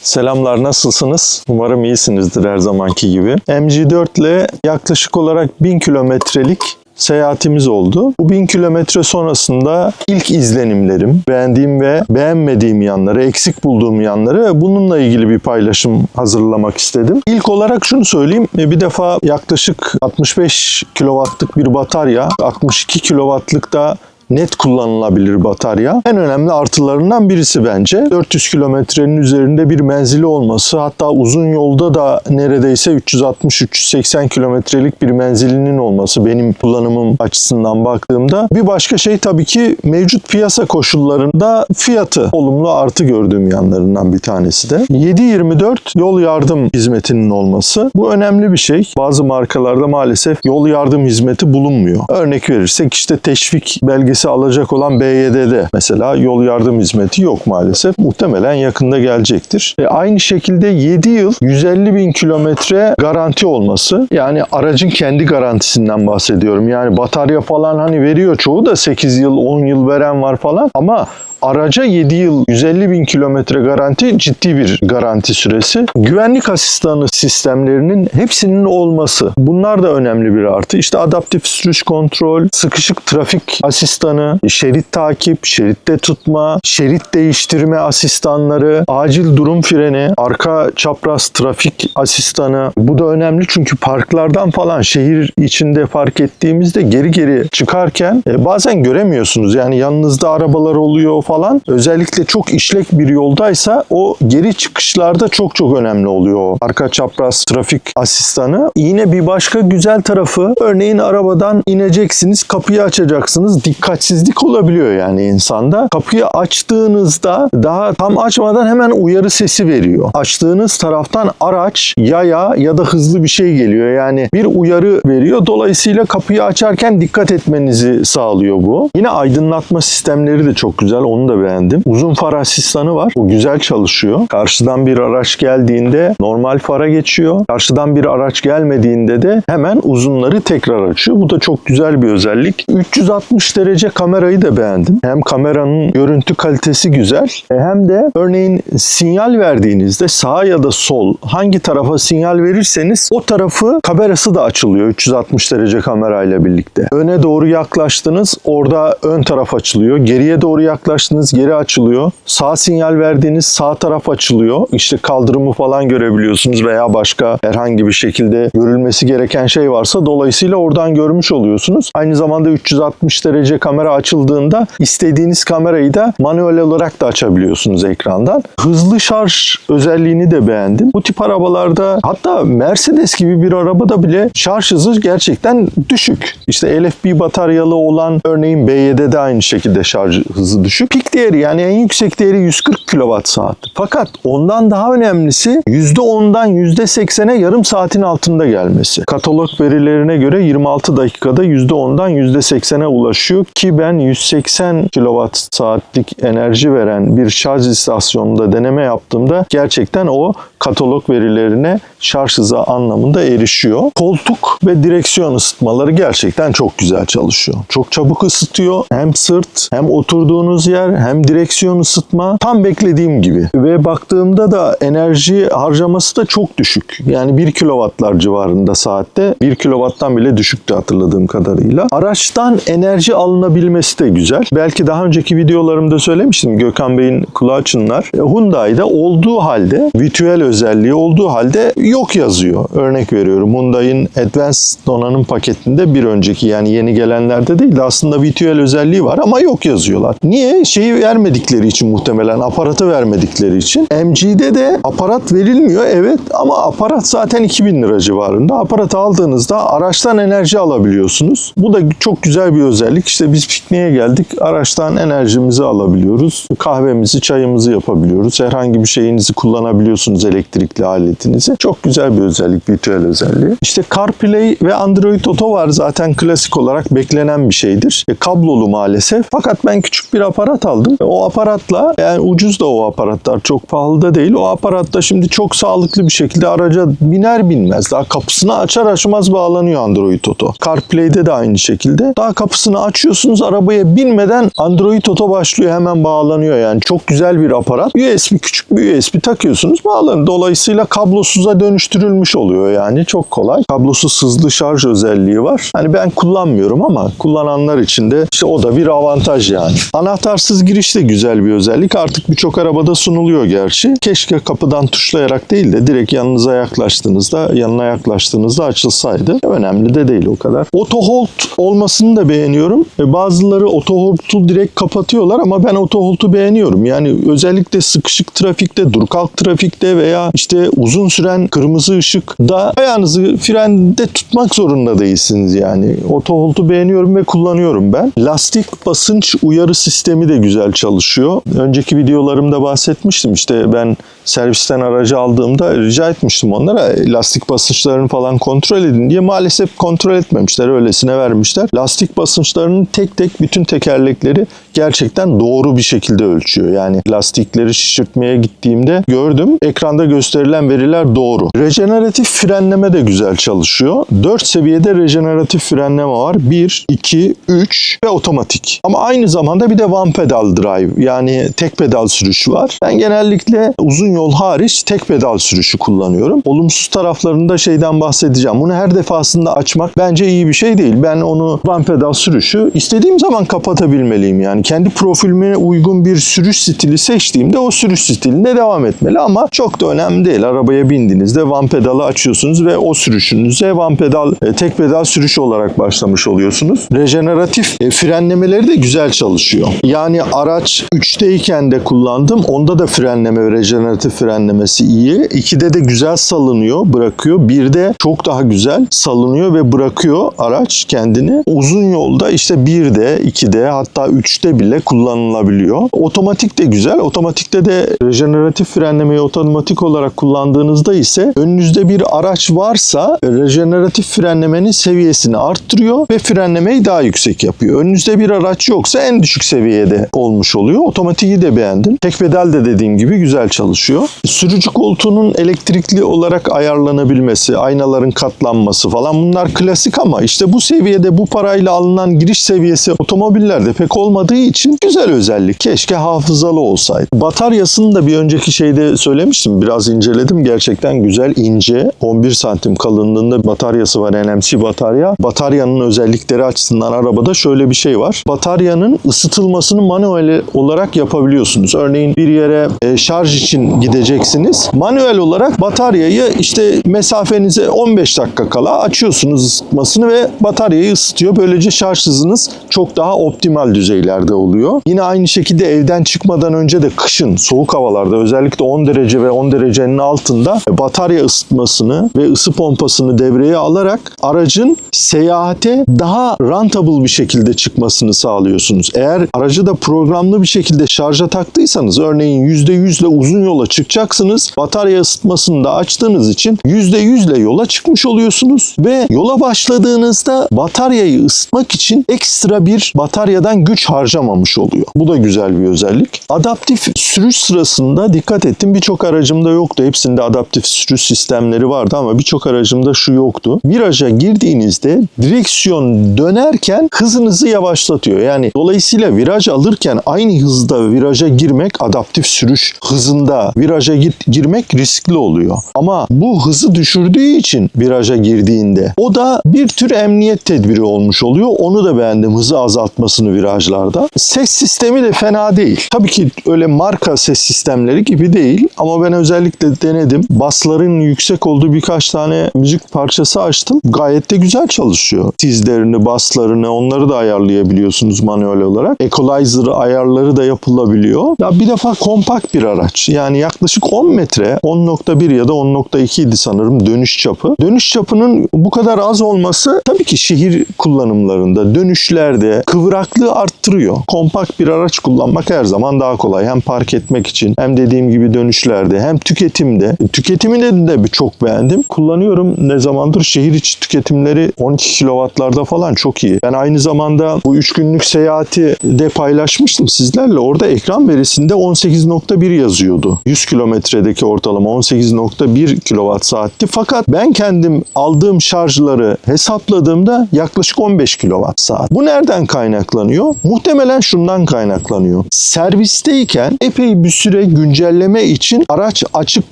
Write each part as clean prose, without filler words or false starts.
Selamlar, nasılsınız? Umarım iyisinizdir her zamanki gibi. MG4 ile yaklaşık olarak 1000 kilometrelik seyahatimiz oldu. Bu 1000 kilometre sonrasında ilk izlenimlerim, beğendiğim ve beğenmediğim yanları, eksik bulduğum yanları ve bununla ilgili bir paylaşım hazırlamak istedim. İlk olarak şunu söyleyeyim. Bir defa yaklaşık 65 kW'lık bir batarya, 62 kW'lık da net kullanılabilir batarya. En önemli artılarından birisi bence. 400 kilometrenin üzerinde bir menzili olması, hatta uzun yolda da neredeyse 360-380 kilometrelik bir menzilinin olması benim kullanımım açısından baktığımda. Bir başka şey tabii ki mevcut piyasa koşullarında fiyatı olumlu artı gördüğüm yanlarından bir tanesi de. 7/24 yol yardım hizmetinin olması. Bu önemli bir şey. Bazı markalarda maalesef yol yardım hizmeti bulunmuyor. Örnek verirsek işte teşvik belgesi alacak olan BYD'de mesela yol yardım hizmeti yok maalesef. Muhtemelen yakında gelecektir. Aynı şekilde 7 yıl 150.000 kilometre garanti olması. Yani aracın kendi garantisinden bahsediyorum. Yani batarya falan hani veriyor çoğu da 8 yıl 10 yıl veren var falan ama araca 7 yıl 150.000 kilometre garanti ciddi bir garanti süresi. Güvenlik asistanı sistemlerinin hepsinin olması. Bunlar da önemli bir artı. İşte adaptif sürüş kontrol, sıkışık trafik asistanı, şerit takip, şeritte tutma, şerit değiştirme asistanları, acil durum freni, arka çapraz trafik asistanı. Bu da önemli çünkü parklardan falan şehir içinde fark ettiğimizde geri çıkarken bazen göremiyorsunuz. Yani yanınızda arabalar oluyor falan. Özellikle çok işlek bir yoldaysa o geri çıkışlarda çok önemli oluyor. Arka çapraz trafik asistanı. Yine bir başka güzel tarafı, örneğin arabadan ineceksiniz, kapıyı açacaksınız. Dikkatsizlik olabiliyor yani insanda. Kapıyı açtığınızda daha tam açmadan hemen uyarı sesi veriyor. Açtığınız taraftan araç, yaya ya da hızlı bir şey geliyor. Yani bir uyarı veriyor. Dolayısıyla kapıyı açarken dikkat etmenizi sağlıyor bu. Yine aydınlatma sistemleri de çok güzel. Onu da beğendim. Uzun far asistanı var. O güzel çalışıyor. Karşıdan bir araç geldiğinde normal fara geçiyor. Karşıdan bir araç gelmediğinde de hemen uzunları tekrar açıyor. Bu da çok güzel bir özellik. 360 derece kamerayı da beğendim. Hem kameranın görüntü kalitesi güzel hem de örneğin sinyal verdiğinizde sağa ya da sol hangi tarafa sinyal verirseniz o tarafı kamerası da açılıyor 360 derece kamerayla birlikte. Öne doğru yaklaştınız, orada ön taraf açılıyor. Geriye doğru yaklaştınız, geri açılıyor. Sağ sinyal verdiğiniz sağ taraf açılıyor. İşte kaldırımı falan görebiliyorsunuz veya başka herhangi bir şekilde görülmesi gereken şey varsa dolayısıyla oradan görmüş oluyorsunuz. Aynı zamanda 360 derece kamera açıldığında istediğiniz kamerayı da manuel olarak da açabiliyorsunuz ekrandan. Hızlı şarj özelliğini de beğendim. Bu tip arabalarda, hatta Mercedes gibi bir arabada bile şarj hızı gerçekten düşük. İşte LFP bataryalı olan örneğin BYD'de aynı şekilde şarj hızı düşük. Pik değeri, yani en yüksek değeri 140 kWh. Fakat ondan daha önemlisi %10'dan %80'e yarım saatin altında gelmesi. Katalog verilerine göre 26 dakikada %10'dan %80'e ulaşıyor ki ben 180 kWh'lik enerji veren bir şarj istasyonunda deneme yaptığımda gerçekten o katalog verilerine şarj hızı anlamında erişiyor. Koltuk ve direksiyon ısıtmaları gerçekten çok güzel çalışıyor. Çok çabuk ısıtıyor. Hem sırt, hem oturduğunuz yer, hem direksiyon ısıtma tam beklediğim gibi. Ve baktığımda da enerji harcaması da çok düşük. Yani 1 kW'lar civarında saatte. 1 kW'tan bile düşüktü hatırladığım kadarıyla. Araçtan enerji alınabilmesi de güzel. Belki daha önceki videolarımda söylemiştim. Gökhan Bey'in kulağı çınlar. Hyundai'de olduğu halde, virtüel özelliği olduğu halde yok yazıyor. Örnek veriyorum. Hyundai'nin Advanced donanım paketinde bir önceki, yani yeni gelenlerde değil de aslında virtüel özelliği var ama yok yazıyorlar. Niye? Şeyi vermedikleri için, muhtemelen aparatı vermedikleri için. MG'de de aparat verilmiyor evet, ama aparat zaten 2000 lira civarında. Aparatı aldığınızda araçtan enerji alabiliyorsunuz. Bu da çok güzel bir özellik. İşte biz pikniğe geldik. Araçtan enerjimizi alabiliyoruz. Kahvemizi, çayımızı yapabiliyoruz. Herhangi bir şeyinizi kullanabiliyorsunuz, elektrikli aletinizi. Çok güzel bir özellik, virtüel özelliği. İşte CarPlay ve Android Auto var. Zaten klasik olarak beklenen bir şeydir. Kablolu maalesef. Fakat ben küçük bir aparat aparat aldım. O aparatla, yani ucuz da o aparatlar, çok pahalı da değil. O aparatla şimdi çok sağlıklı bir şekilde araca biner binmez, daha kapısını açar açmaz bağlanıyor Android Auto. CarPlay'de de aynı şekilde. Daha kapısını açıyorsunuz, arabaya binmeden Android Auto başlıyor, hemen bağlanıyor yani. Çok güzel bir aparat. USB, küçük bir USB takıyorsunuz, bağlanıyor. Dolayısıyla kablosuza dönüştürülmüş oluyor yani. Çok kolay. Kablosuz hızlı şarj özelliği var. Hani ben kullanmıyorum ama kullananlar için de işte o da bir avantaj yani. Anahtarsız giriş de güzel bir özellik. Artık birçok arabada sunuluyor gerçi. Keşke kapıdan tuşlayarak değil de direkt yanına yaklaştığınızda açılsaydı. Önemli de değil o kadar. Auto hold olmasını da beğeniyorum. Bazıları auto hold'u direkt kapatıyorlar ama ben auto hold'u beğeniyorum. Yani özellikle sıkışık trafikte, dur kalk trafikte veya işte uzun süren kırmızı ışıkta ayağınızı frende tutmak zorunda değilsiniz yani. Auto hold'u beğeniyorum ve kullanıyorum ben. Lastik basınç uyarı sistemi de güzel çalışıyor. Önceki videolarımda bahsetmiştim. İşte ben servisten aracı aldığımda rica etmiştim onlara lastik basınçlarını falan kontrol edin diye. Maalesef kontrol etmemişler. Öylesine vermişler. Lastik basınçlarının tek tek bütün tekerlekleri gerçekten doğru bir şekilde ölçüyor. Yani lastikleri şişirtmeye gittiğimde gördüm. Ekranda gösterilen veriler doğru. Rejeneratif frenleme de güzel çalışıyor. 4 seviyede rejeneratif frenleme var. 1, 2, 3 ve otomatik. Ama aynı zamanda bir de one pedal drive, yani tek pedal sürüşü var. Ben genellikle uzun yol hariç tek pedal sürüşü kullanıyorum. Olumsuz taraflarında şeyden bahsedeceğim. Bunu her defasında açmak bence iyi bir şey değil. Ben onu one pedal sürüşü istediğim zaman kapatabilmeliyim yani. Kendi profilime uygun bir sürüş stili seçtiğimde o sürüş stilinde devam etmeli ama çok da önemli değil. Arabaya bindiğinizde one pedalı açıyorsunuz ve o sürüşünüze one pedal, tek pedal sürüşü olarak başlamış oluyorsunuz. Rejeneratif frenlemeleri de güzel çalışıyor. Yani araç 3'teyken de kullandım. Onda da frenleme ve rejeneratif frenlemesi iyi. 2'de de güzel salınıyor, bırakıyor. 1'de çok daha güzel salınıyor ve bırakıyor araç kendini. Uzun yolda işte 1'de, 2'de hatta 3'te bile kullanılabiliyor. Otomatik de güzel. Otomatikte de rejeneratif frenlemeyi otomatik olarak kullandığınızda ise önünüzde bir araç varsa rejeneratif frenlemenin seviyesini arttırıyor ve frenlemeyi daha yüksek yapıyor. Önünüzde bir araç yoksa en düşük seviyede olmuş oluyor. Otomatiği de beğendim. Tek pedal de dediğim gibi güzel çalışıyor. Sürücü koltuğunun elektrikli olarak ayarlanabilmesi, aynaların katlanması falan bunlar klasik ama işte bu seviyede bu parayla alınan giriş seviyesi otomobillerde pek olmadığı için güzel özellik. Keşke hafızalı olsaydı. Bataryasını da bir önceki şeyde söylemiştim. Biraz inceledim. Gerçekten güzel, ince. 11 santim kalınlığında bataryası var. NMC batarya. Bataryanın özellikleri açısından arabada şöyle bir şey var. Bataryanın ısıtılmasını manuel olarak yapabiliyorsunuz. Örneğin bir yere şarj için gideceksiniz. Manuel olarak bataryayı işte mesafenize 15 dakika kala açıyorsunuz ısıtmasını ve bataryayı ısıtıyor. Böylece şarj hızınız çok daha optimal düzeylerde oluyor. Yine aynı şekilde evden çıkmadan önce de kışın soğuk havalarda özellikle 10 derece ve 10 derecenin altında batarya ısıtmasını ve ısı pompasını devreye alarak aracın seyahate daha rentable bir şekilde çıkmasını sağlıyorsunuz. Eğer aracı da programlı bir şekilde şarja taktıysanız örneğin %100 ile uzun yola çıkacaksınız. Batarya ısıtmasını da açtığınız için %100 ile yola çıkmış oluyorsunuz ve yola başladığınızda bataryayı ısıtmak için ekstra bir bataryadan güç harcamamış oluyor. Bu da güzel bir özellik. Adaptif sürüş sırasında dikkat ettim. Birçok aracımda yoktu. Hepsinde adaptif sürüş sistemleri vardı ama birçok aracımda şu yoktu. Viraja girdiğinizde direksiyon dönerken hızınızı yavaşlatıyor. Yani dolayısıyla viraj alırken aynı hızda viraja girmek, adaptif sürüş hızında viraja girmek riskli oluyor. Ama bu hızı düşürdüğü için viraja girdiğinde o da bir tür emniyet tedbiri olmuş oluyor. Onu da beğendim, hızı azaltmasını virajlarda. Ses sistemi de fena değil. Tabii ki öyle marka ses sistemleri gibi değil ama ben özellikle denedim. Basların yüksek olduğu birkaç tane müzik parçası açtım. Gayet de güzel çalışıyor. Tizlerini, baslarını onları da ayarlayabiliyorsunuz manuel olarak. Equalizer ayarları da yapılabiliyor. Ya bir defa kompakt bir araç. Yani yaklaşık 10 metre, 10.1 ya da 10.2 idi sanırım dönüş çapı. Dönüş çapının bu kadar az olması tabii ki şehir kullanımlarında, dönüşlerde kıvraklığı arttırıyor. Kompakt bir araç kullanmak her zaman daha kolay. Hem park etmek için hem dediğim gibi dönüşlerde hem tüketimde. Tüketimini de çok beğendim. Kullanıyorum ne zamandır. Şehir içi tüketimleri 12 kW'larda falan çok iyi. Ben aynı zamanda bu 3 günlük seyahati de paylaştım. paylaşmıştım sizlerle. Orada ekran verisinde 18.1 yazıyordu. 100 kilometredeki ortalama 18.1 kilowatt saatti. Fakat ben kendim aldığım şarjları hesapladığımda yaklaşık 15 kilowatt saat. Bu nereden kaynaklanıyor? Muhtemelen şundan kaynaklanıyor. Servisteyken epey bir süre güncelleme için araç açık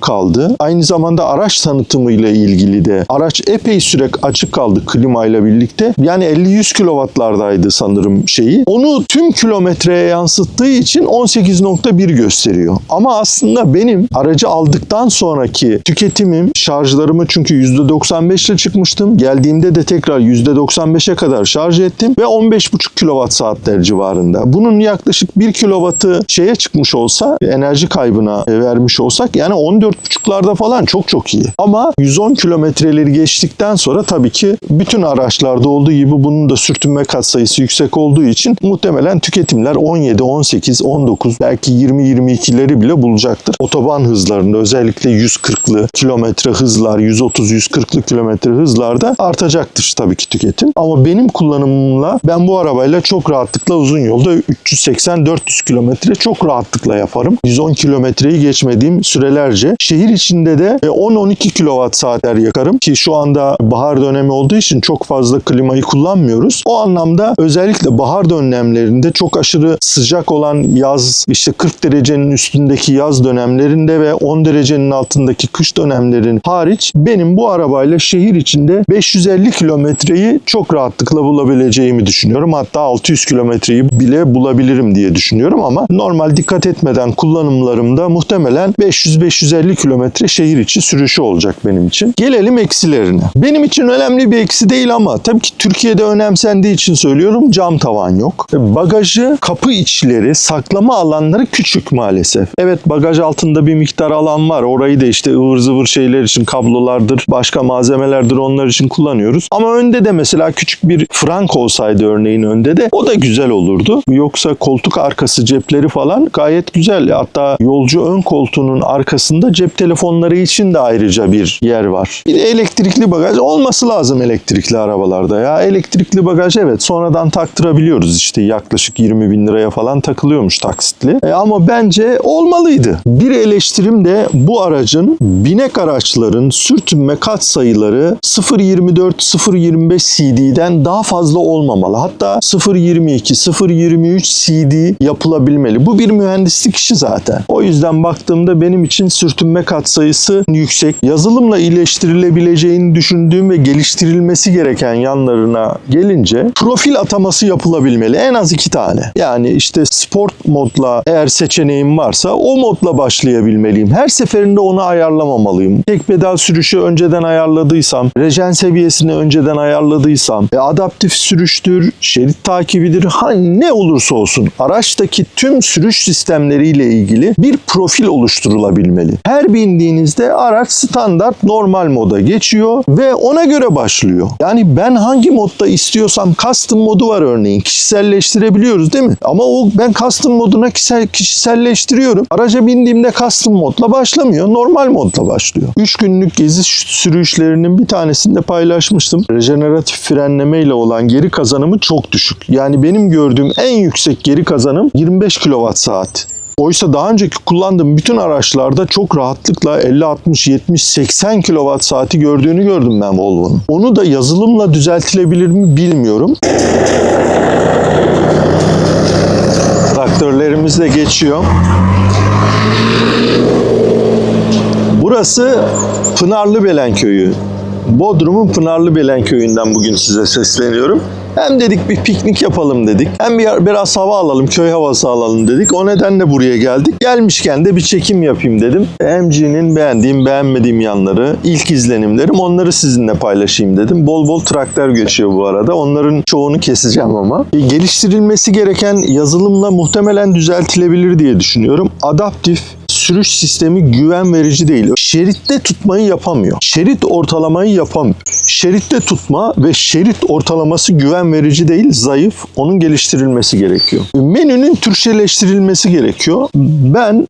kaldı. Aynı zamanda araç tanıtımıyla ilgili de araç epey süre açık kaldı klimayla birlikte. Yani 50-100 kilowattlardaydı sanırım şeyi. Onu tüm kilometreye yansıttığı için 18.1 gösteriyor. Ama aslında benim aracı aldıktan sonraki tüketimim, şarjlarımı çünkü %95 ile çıkmıştım. Geldiğimde de tekrar %95'e kadar şarj ettim ve 15,5 kilowatt saatler civarında. Bunun yaklaşık 1 kilowattı şeye çıkmış olsa, enerji kaybına vermiş olsak yani 14,5'larda falan çok iyi. Ama 110 kilometreleri geçtikten sonra tabii ki bütün araçlarda olduğu gibi bunun da sürtünme katsayısı yüksek olduğu için muhtemelen tüketimler 17, 18, 19 belki 20-22'leri bile bulacaktır. Otoban hızlarında özellikle 140'lı kilometre hızlar, 130-140'lı kilometre hızlarda artacaktır tabii ki tüketim. Ama benim kullanımımla ben bu arabayla çok rahatlıkla uzun yolda 380-400 kilometre çok rahatlıkla yaparım. 110 kilometreyi geçmediğim sürelerce. Şehir içinde de 10-12 kilowatt saatler yakarım ki şu anda bahar dönemi olduğu için çok fazla klimayı kullanmıyoruz. O anlamda özellikle bahar dönemlerinde çok aşırı sıcak olan yaz, işte 40 derecenin üstündeki yaz dönemlerinde ve 10 derecenin altındaki kış dönemlerin hariç benim bu arabayla şehir içinde 550 kilometreyi çok rahatlıkla bulabileceğimi düşünüyorum. Hatta 600 kilometreyi bile bulabilirim diye düşünüyorum ama normal dikkat etmeden kullanımlarımda muhtemelen 500-550 kilometre şehir içi sürüşü olacak benim için. Gelelim eksilerine. Benim için önemli bir eksi değil ama tabii ki Türkiye'de önemsendiği için söylüyorum, cam tavan yok. Bagajı, kapı içleri, saklama alanları küçük maalesef. Evet, bagaj altında bir miktar alan var. Orayı da işte ıvır zıvır şeyler için, kablolardır, başka malzemelerdir, onlar için kullanıyoruz. Ama önde de mesela küçük bir frank olsaydı örneğin önde de o da güzel olurdu. Yoksa koltuk arkası cepleri falan gayet güzel. Hatta yolcu ön koltuğunun arkasında cep telefonları için de ayrıca bir yer var. Bir de elektrikli bagaj olması lazım elektrikli arabalarda ya. Elektrikli bagaj evet sonradan taktırabiliyoruz, işte yaklaşık 20 bin liraya falan takılıyormuş taksitli. Ama bence olmalıydı. Bir eleştirim de bu aracın binek araçların sürtünme katsayıları 0.24-0.25 CD'den daha fazla olmamalı. Hatta 0.22-0.23 CD yapılabilmeli. Bu bir mühendislik işi zaten. O yüzden baktığımda benim için sürtünme katsayısı yüksek. Yazılımla iyileştirilebileceğini düşündüğüm ve geliştirilmesi gereken yanlarına gelince profil ataması yapılabilmeli. En az 2 tane. Yani işte sport modla eğer seçeneğim varsa o modla başlayabilmeliyim. Her seferinde onu ayarlamamalıyım. Tek pedal sürüşü önceden ayarladıysam, rejen seviyesini önceden ayarladıysam, adaptif sürüştür, şerit takibidir, ne olursa olsun araçtaki tüm sürüş sistemleriyle ilgili bir profil oluşturulabilmeli. Her bindiğinizde araç standart normal moda geçiyor ve ona göre başlıyor. Yani ben hangi modda istiyorsam, custom modu var örneğin. Kişiselleştirebiliyoruz değil mi? Ama ben custom moduna kişiselleştiriyorum. Araca bindiğimde custom modla başlamıyor. Normal modla başlıyor. 3 günlük gezi sürüşlerinin bir tanesinde paylaşmıştım. Rejeneratif frenleme ile olan geri kazanımı çok düşük. Yani benim gördüğüm en yüksek geri kazanım 25 kWh. Oysa daha önceki kullandığım bütün araçlarda çok rahatlıkla 50, 60, 70, 80 kWh saati gördüğünü gördüm ben Volvo'nun. Onu da yazılımla düzeltilebilir mi bilmiyorum. Traktörlerimiz de geçiyor. Burası Pınarlıbelen Köyü. Bodrum'un Pınarlıbelen Köyü'nden bugün size sesleniyorum. Hem dedik bir piknik yapalım dedik. Hem biraz hava alalım, köy havası alalım dedik. O nedenle buraya geldik. Gelmişken de bir çekim yapayım dedim. MG'nin beğendiğim, beğenmediğim yanları, ilk izlenimlerim, onları sizinle paylaşayım dedim. Bol bol traktör geçiyor bu arada. Onların çoğunu keseceğim ama. Geliştirilmesi gereken yazılımla muhtemelen düzeltilebilir diye düşünüyorum. Adaptif sürüş sistemi güven verici değil. Şeritte tutmayı yapamıyor. Şerit ortalamayı yapamıyor. Şeritte tutma ve şerit ortalaması güven verici değil, zayıf. Onun geliştirilmesi gerekiyor. Menünün Türkçeleştirilmesi gerekiyor. Ben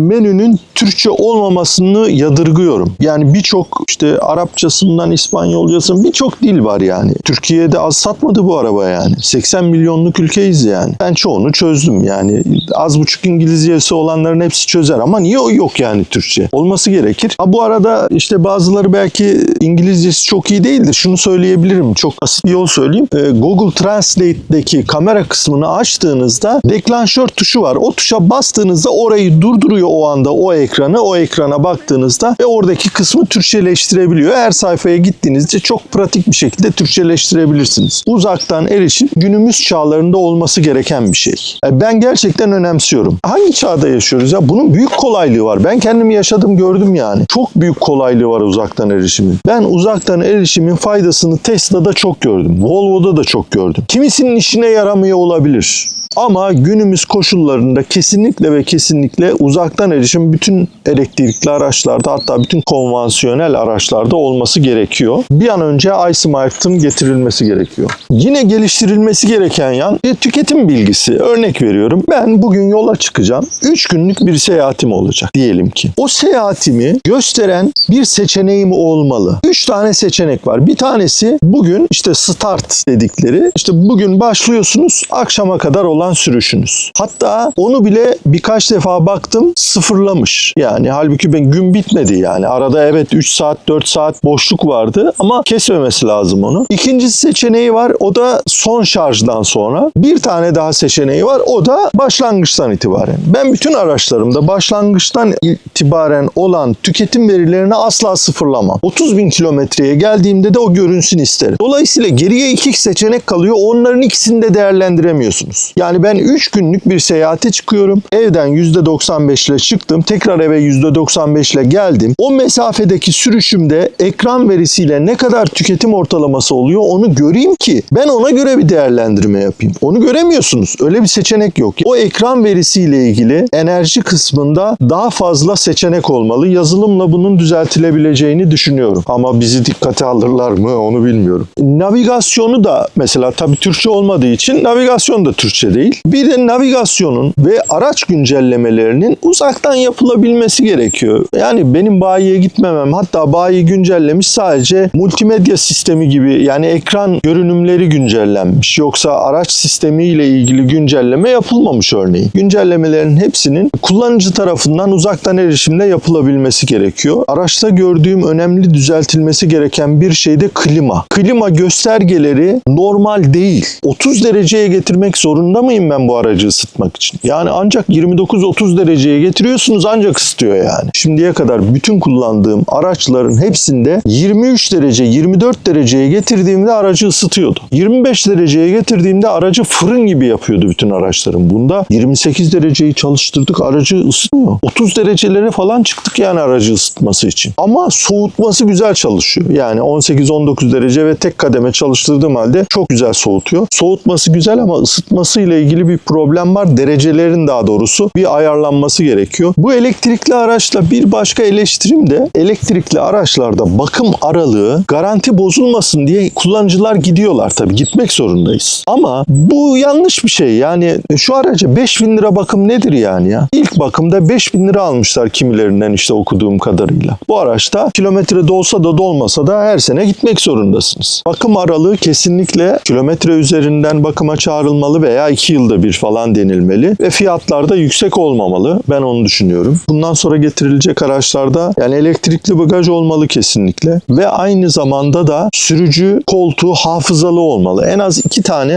menünün Türkçe olmamasını yadırgıyorum. Yani birçok işte Arapçasından İspanyolcasından birçok dil var yani. Türkiye'de az satmadı bu araba yani. 80 milyonluk ülkeyiz yani. Ben çoğunu çözdüm yani. Az buçuk İngilizcesi olanların hepsi çözer ama niye o yok yani Türkçe? Olması gerekir. Bu arada işte bazıları belki İngilizcesi çok iyi değildir. Şunu söyleyebilirim. Çok basit bir yol söyleyeyim. Google Translate'deki kamera kısmını açtığınızda deklanşör tuşu var. O tuşa bastığınızda orayı durduruyor o anda o ekranı. O ekrana baktığınızda ve oradaki kısmı Türkçeleştirebiliyor. Her sayfaya gittiğinizde çok pratik bir şekilde Türkçeleştirebilirsiniz. Uzaktan erişim günümüz çağlarında olması gereken bir şey. Ben gerçekten önemsiyorum. Hangi çağda yaşıyoruz ya? Bunun büyük kolaylığı var. Ben kendimi yaşadım, gördüm yani. Çok büyük kolaylığı var uzaktan erişimin. Ben uzaktan erişimin faydasını Tesla'da çok gördüm. Volvo'da da çok gördüm. Kimisinin işine yaramıyor olabilir. Ama günümüz koşullarında kesinlikle ve kesinlikle uzaktan erişim bütün elektrikli araçlarda, hatta bütün konvansiyonel araçlarda olması gerekiyor. Bir an önce iSmart'ın getirilmesi gerekiyor. Yine geliştirilmesi gereken yan tüketim bilgisi. Örnek veriyorum. Ben bugün yola çıkacağım. 3 günlük bir seyahatim olacak diyelim ki. O seyahatimi gösteren bir seçeneğim olmalı. 3 tane seçenek var. Bir tanesi bugün işte start dedikleri. İşte bugün başlıyorsunuz, akşama kadar olan sürüşünüz. Hatta onu bile birkaç defa baktım, sıfırlamış. Yani halbuki gün bitmedi yani. Arada evet 3 saat 4 saat boşluk vardı ama kesmemesi lazım onu. İkinci seçeneği var. O da son şarjdan sonra. Bir tane daha seçeneği var. O da başlangıçtan itibaren. Ben bütün araçlarımda başlangıçtan itibaren olan tüketim verilerini asla sıfırlamam. 30.000 kilometreye geldiğimde de o görünsün isterim. Dolayısıyla geriye 2 seçenek kalıyor. Onların ikisini de değerlendiremiyorsunuz. Yani ben 3 günlük bir seyahate çıkıyorum. Evden %95 ile çıktım. Tekrar eve %95 ile geldim. O mesafedeki sürüşümde ekran verisiyle ne kadar tüketim ortalaması oluyor onu göreyim ki ben ona göre bir değerlendirme yapayım. Onu göremiyorsunuz. Öyle bir seçenek yok. O ekran verisiyle ilgili enerji kısmında daha fazla seçenek olmalı. Yazılımla bunun düzeltilebileceğini düşünüyorum. Ama bizi dikkate alırlar mı onu bilmiyorum. Navigasyonu da mesela tabii Türkçe olmadığı için navigasyon da Türkçe değil. Bir de navigasyonun ve araç güncellemelerinin uzaktan yapılabilmesi gerekiyor. Yani benim bayiye gitmemem, hatta bayi güncellemiş sadece multimedya sistemi gibi yani ekran görünümleri güncellenmiş. Yoksa araç sistemiyle ilgili güncelleme yapılmamış örneğin. Güncellemelerin hepsinin kullanıcı tarafından uzaktan erişimle yapılabilmesi gerekiyor. Araçta gördüğüm önemli düzeltilmesi gereken bir şey de klima. Klima göstergeleri normal değil. 30 dereceye getirmek zorunda mıyım ben bu aracı ısıtmak için? Yani ancak 29-30 dereceye getiriyorsunuz ancak ısıtıyor yani. Şimdiye kadar bütün kullandığım araçların hepsinde 23 derece, 24 dereceye getirdiğimde aracı ısıtıyordu. 25 dereceye getirdiğimde aracı fırın gibi yapıyordu bütün araçlarım. Bunda 28 dereceyi çalıştırdık, aracı ısıtmıyor. 30 derecelere falan çıktık yani aracı ısıtması için. Ama soğutması güzel çalışıyor. Yani 18-19 derece ve tek kademe çalıştırdığım halde çok güzel soğutuyor. Soğutması güzel ama ısıtması ile ilgili bir problem var. Derecelerin daha doğrusu bir ayarlanması gerekiyor. Bu elektrikli araçla bir başka eleştirim de elektrikli araçlarda bakım aralığı garanti bozulmasın diye kullanıcılar gidiyorlar tabii. Gitmek zorundayız. Ama bu yanlış bir şey. Yani şu araca 5.000 lira bakım nedir yani ya? İlk bakımda 5.000 lira almışlar kimilerinden işte okuduğum kadarıyla. Bu araçta kilometre dolsa da dolmasa da her sene gitmek zorundasınız. Bakım aralığı kesinlikle kilometre üzerinden bakıma çağrılmalı veya 2 yılda bir falan denilmeli ve fiyatlar da yüksek olmamalı. Ben onu düşünüyorum. Bundan sonra getirilecek araçlarda yani elektrikli bagaj olmalı kesinlikle ve aynı zamanda da sürücü koltuğu hafızalı olmalı. En az 2 tane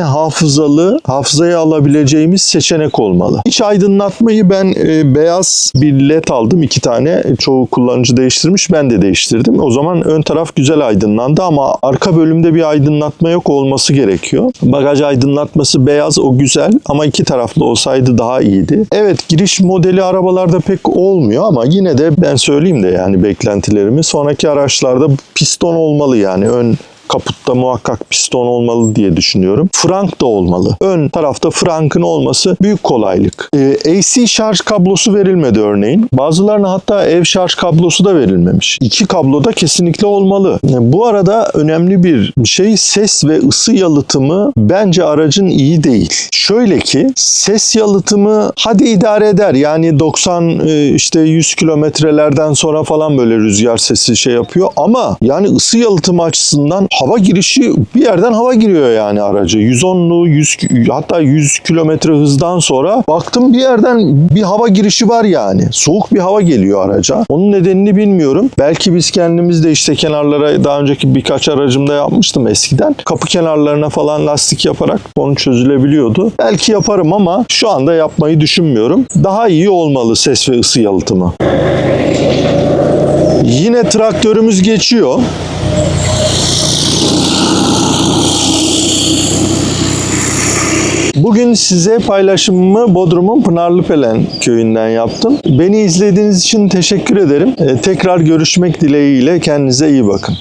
hafızaya alabileceğimiz seçenek olmalı. İç aydınlatmayı ben beyaz bir led aldım 2 tane. Çoğu kullanıcı değiştirmiş. Ben de değiştirdim. O zaman ön taraf güzel aydınlandı ama arka bölümde bir aydınlatma yok olması gerekiyor. Bagaj aydınlatması beyaz, o güzel ama 2 taraflı olsaydı daha iyiydi. Evet, giriş modeli arabalarda pek olmuyor ama yine de ben söyleyeyim de yani beklentilerimi sonraki araçlarda piston olmalı yani ön Kaputta muhakkak piston olmalı diye düşünüyorum. Frank da olmalı. Ön tarafta frankın olması büyük kolaylık. AC şarj kablosu verilmedi örneğin. Bazılarına hatta ev şarj kablosu da verilmemiş. 2 kablo da kesinlikle olmalı. Bu arada önemli bir şey, ses ve ısı yalıtımı bence aracın iyi değil. Şöyle ki ses yalıtımı hadi idare eder. Yani 90 işte 100 kilometrelerden sonra falan böyle rüzgar sesi şey yapıyor ama yani ısı yalıtımı açısından hava girişi, bir yerden hava giriyor yani aracı. 110'lu 100 hatta 100 kilometre hızdan sonra baktım bir yerden bir hava girişi var yani. Soğuk bir hava geliyor araca. Onun nedenini bilmiyorum. Belki biz kendimiz de işte kenarlara, daha önceki birkaç aracımda yapmıştım eskiden. Kapı kenarlarına falan lastik yaparak onu çözülebiliyordu. Belki yaparım ama şu anda yapmayı düşünmüyorum. Daha iyi olmalı ses ve ısı yalıtımı. Yine traktörümüz geçiyor. Bugün size paylaşımımı Bodrum'un Pınarlıpelen köyünden yaptım. Beni izlediğiniz için teşekkür ederim. Tekrar görüşmek dileğiyle, kendinize iyi bakın.